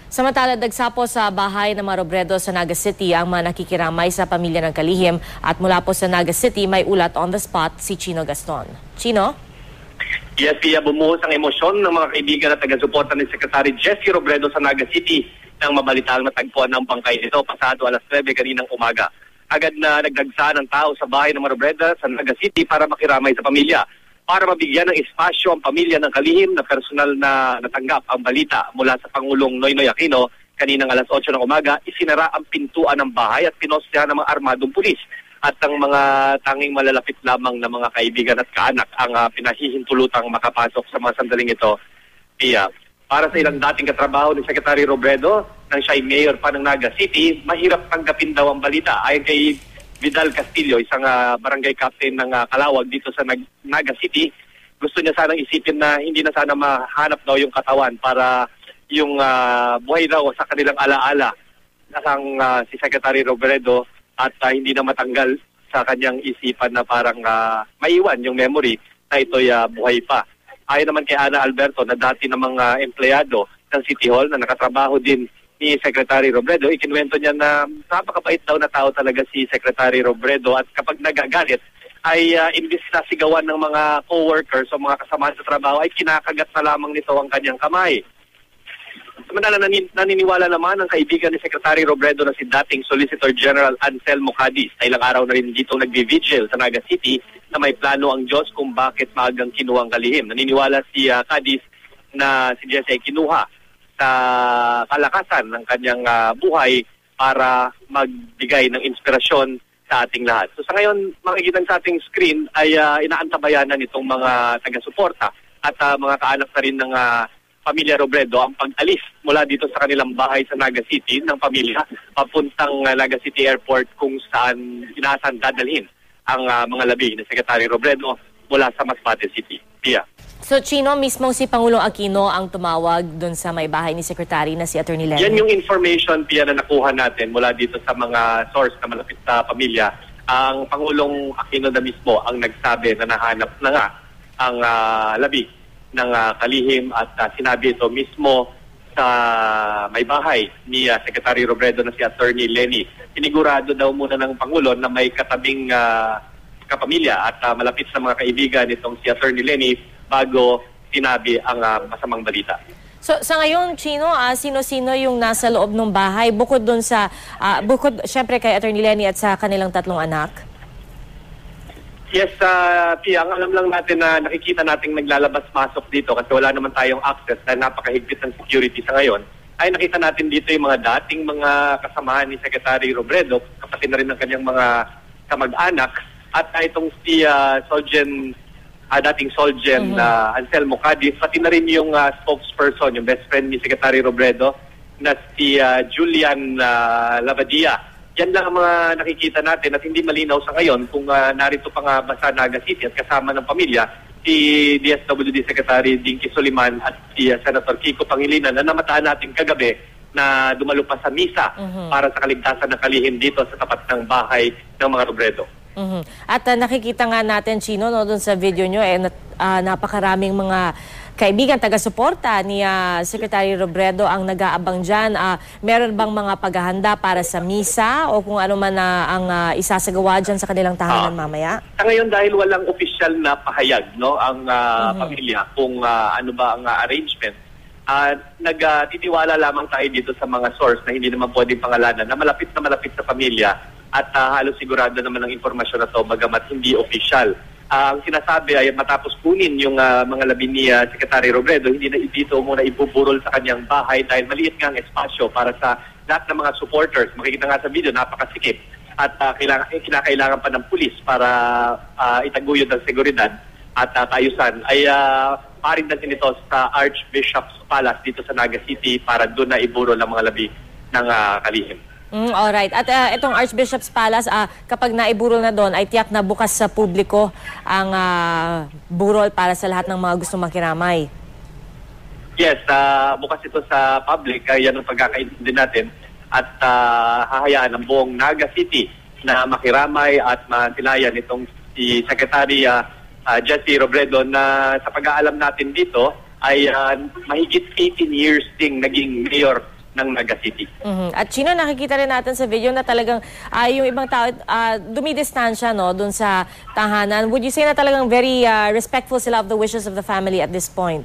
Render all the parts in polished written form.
Samantala, dagsapo sa bahay ng mga Robredo sa Naga City ang mga nakikiramay sa pamilya ng kalihim at mula po sa Naga City may ulat on the spot si Chino Gaston. Chino? Yes, bumuhos ang emosyon ng mga kaibigan at taga-suporta ni Secretary Jessie Robredo sa Naga City nang mabalitang natagpuan ng bangkay nito pasado alas 9 kaninang umaga. Agad na nagdagsa ng tao sa bahay ng mga Robredo sa Naga City para makiramay sa pamilya. Para mabigyan ng espasyo ang pamilya ng kalihim na personal na natanggap ang balita mula sa Pangulong Noynoy Aquino kaninang alas 8 ng umaga, isinara ang pintuan ng bahay at pinosyahan ng mga armadong pulis. At ang mga tanging malalapit lamang na mga kaibigan at kaanak ang pinahihintulutang makapasok sa mga sandaling ito. Para sa ilang dating katrabaho ni Secretary Robredo, nang siya ay mayor pa ng Naga City, mahirap tanggapin daw ang balita. Ayon kay Vidal Castillo, isang barangay captain ng Calawag dito sa Naga City, gusto niya sanang isipin na hindi na sana mahanap daw yung katawan para yung buhay daw sa kanilang alaala ng si Secretary Robredo at hindi na matanggal sa kanyang isipan na parang maiwan yung memory na ito'y buhay pa. Ayon naman kay Ana Alberto na dati namang empleyado ng City Hall na nakatrabaho din ni Secretary Robredo, ikinuwento niya na napakabait daw na tao talaga si Secretary Robredo at kapag nagagalit ay imbis na sigawan ng mga co-workers o mga kasamahan sa trabaho ay kinakagat na lamang nito ang kanyang kamay. Samantala, naniniwala naman ang kaibigan ni Secretary Robredo na si dating Solicitor General Anselmo Cadiz na ilang araw na rin dito nagvi-vigil sa Naga City na may plano ang Diyos kung bakit maagang kinuha ang kalihim. Naniniwala si Cadiz na si Jessie ay kinuha sa kalakasan ng kanyang buhay para magbigay ng inspirasyon sa ating lahat. So sa ngayon, makikita sa ating screen ay inaantabayanan itong mga taga-suporta at mga kaanak na rin ng pamilya Robredo ang pag-alis mula dito sa kanilang bahay sa Naga City ng pamilya papuntang Naga City Airport kung saan inaasahan dadalhin ang mga labi ni Secretary Robredo mula sa Masbate City. So Chino, mismong si Pangulong Aquino ang tumawag doon sa may bahay ni Secretary na si Attorney Lenny? Yan yung information na nakuha natin mula dito sa mga source na malapit sa pamilya. Ang Pangulong Aquino na mismo ang nagsabi na nahanap na nga ang labi ng kalihim at sinabi ito mismo sa may bahay ni Secretary Robredo na si Attorney Lenny. Sinigurado daw muna ng Pangulo na may katabing kapamilya at malapit sa mga kaibigan itong si Attorney Lenny bago sinabi ang masamang balita. So sa ngayon, Chino, sino-sino yung nasa loob ng bahay bukod doon sa bukod syempre kay Attorney Lenny at sa kanilang tatlong anak? Yes, Pia, ang alam lang natin na nakikita nating naglalabas-masok dito kasi wala naman tayong access dahil napakahigpit ng security sa ngayon, ay nakita natin dito yung mga dating mga kasamahan ni Secretary Robredo, kapatid na rin ng kanyang mga kamag-anak, at itong si dating Solgen Anselmo Cadiz, pati na rin yung spokesperson, yung best friend ni Secretary Robredo na si Julian Lavadia. Yan lang ang mga nakikita natin at hindi malinaw sa ngayon kung narito pa nga ba sa Naga City at kasama ng pamilya si DSWD Secretary Dinky Soliman at si Senator Kiko Pangilinan na namataan natin kagabi na dumalo pa sa misa para sa kaligtasan ng kalihim dito sa tapat ng bahay ng mga Robredo. At nakikita nga natin, Chino, no, doon sa video nyo, napakaraming mga kaibigan, taga-suporta ni Secretary Robredo ang nag-aabang dyan. Meron bang mga paghahanda para sa misa o kung ano man ang isasagawa dyan sa kanilang tahanan mamaya? Sa ngayon, dahil walang opisyal na pahayag, no, ang pamilya kung ano ba ang arrangement, nagtitiwala lamang tayo dito sa mga source na hindi naman pwedeng pangalanan na malapit sa pamilya at halos sigurado naman ang informasyon na ito bagamat hindi opisyal. Ang sinasabi ay matapos kunin yung mga labi ni Secretary Robredo, hindi na dito muna ibuburol sa kanyang bahay dahil maliit nga ang espasyo para sa lahat ng mga supporters. Makikita nga sa video, napakasikip at kinakailangan pa ng pulis para itaguyod ang seguridad at kaayusan. Ay parin natin ito sa Archbishop's Palace dito sa Naga City para doon na iburol ang mga labi ng kalihim. Alright. At itong Archbishop's Palace, kapag naiburol na doon, ay tiyak na bukas sa publiko ang burol para sa lahat ng mga gusto makiramay. Yes, bukas ito sa public. Yan ang pagkakaintindi natin. At hahayaan ang buong Naga City na makiramay at matilayan itong si Secretary Jessie Robredo na sa pag-aalam natin dito ay mahigit 18 years ding naging mayor ng Naga City. At Chino, nakikita rin natin sa video na talagang yung ibang tao dumidistansya, no, dun sa tahanan. Would you say na talagang very respectful sila of the wishes of the family at this point?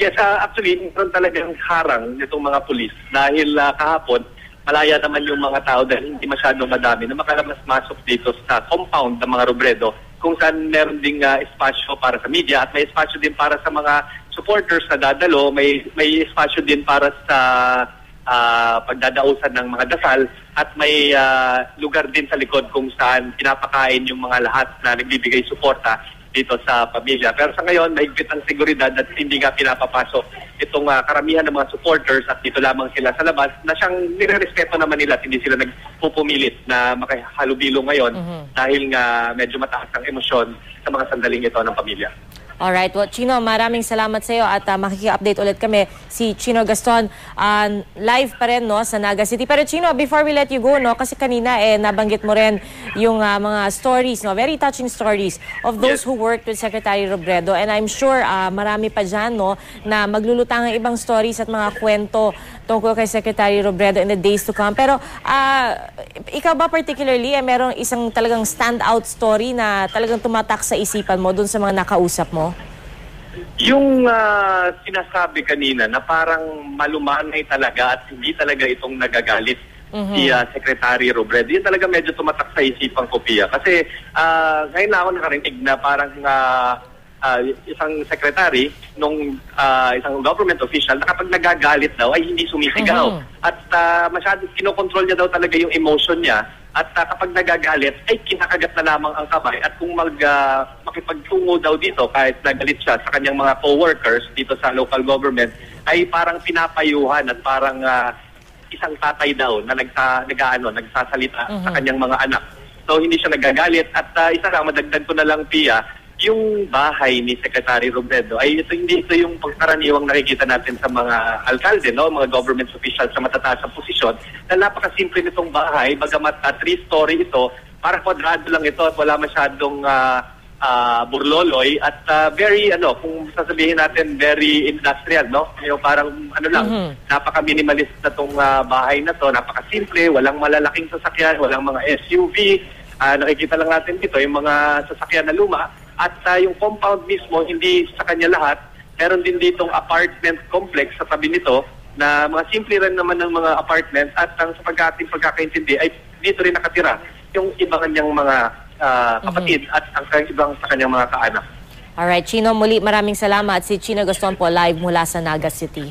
Yes, actually, meron talagang harang nitong mga pulis dahil kahapon, malaya naman yung mga tao dahil hindi masyadong madami na makalabas-masok dito sa compound ng mga Robredo kung saan meron ding espasyo para sa media at may espasyo din para sa mga supporters na dadalo, may espasyo din para sa pagdadausan ng mga dasal at may lugar din sa likod kung saan pinapakain yung mga lahat na nagbibigay suporta dito sa pamilya. Pero sa ngayon, mahigpit ang seguridad at hindi nga pinapapasok itong karamihan ng mga supporters at dito lamang sila sa labas na siyang nire-respeto naman nila at hindi sila nagpupumilit na makihalubilo ngayon dahil nga medyo mataas ang emosyon sa mga sandaling ito ng pamilya. Alright, well, Chino, maraming salamat sa iyo at makiki-update ulit kami. Si Chino Gaston, live pa rin, no, sa Naga City. Pero Chino, before we let you go, no, kasi kanina nabanggit mo rin yung mga stories, no, very touching stories of those who worked with Secretary Robredo. And I'm sure marami pa dyan, no, na maglulutang ang ibang stories at mga kwento tungkol kay Secretary Robredo in the days to come. Pero ikaw ba particularly, merong isang talagang standout story na talagang tumatak sa isipan mo dun sa mga nakausap mo? Yung sinasabi kanina na parang malumanay talaga at hindi talaga itong nagagalit si Secretary Robredo, yun talaga medyo tumatak sa isipan ko, Pia. Kasi ngayon na ako nakarinig na parang isang secretary nung isang government official na kapag nagagalit daw ay hindi sumisigaw. At masyadong kinokontrol niya daw talaga yung emotion niya. At kapag nagagalit ay kinakagat na lamang ang kamay. At kung makipagtungo daw dito kahit nagalit siya sa kanyang mga co-workers dito sa local government ay parang pinapayuhan at parang isang tatay daw na nagsasalita sa kanyang mga anak. So hindi siya nagagalit. At isa lang, madagdag ko na lang, Pia, yung bahay ni Secretary Robredo ay hindi ito yung pagkaraniwang nakikita natin sa mga alkalde, no, mga government officials sa matataas na posisyon, na napakasimple nitong bahay, bagamat 3-story ito, parang kwadrado lang ito at wala masyadong burloloy at very kung sasabihin natin very industrial, no, yung parang napaka-minimalist na tong bahay na to, napakasimple, walang malalaking sasakyan, walang mga SUV, nakikita lang natin dito yung mga sasakyan na luma. At yung compound mismo, hindi sa kanya lahat. Meron din ditong apartment complex sa tabi nito na mga simple rin naman ng mga apartment at ang sa pagkakaintindi ay dito rin nakatira yung ibang kanyang mga kapatid at ang ibang sa kanyang mga kaanak. Alright, Chino, muli maraming salamat. Si Chino Gaston po live mula sa Naga City.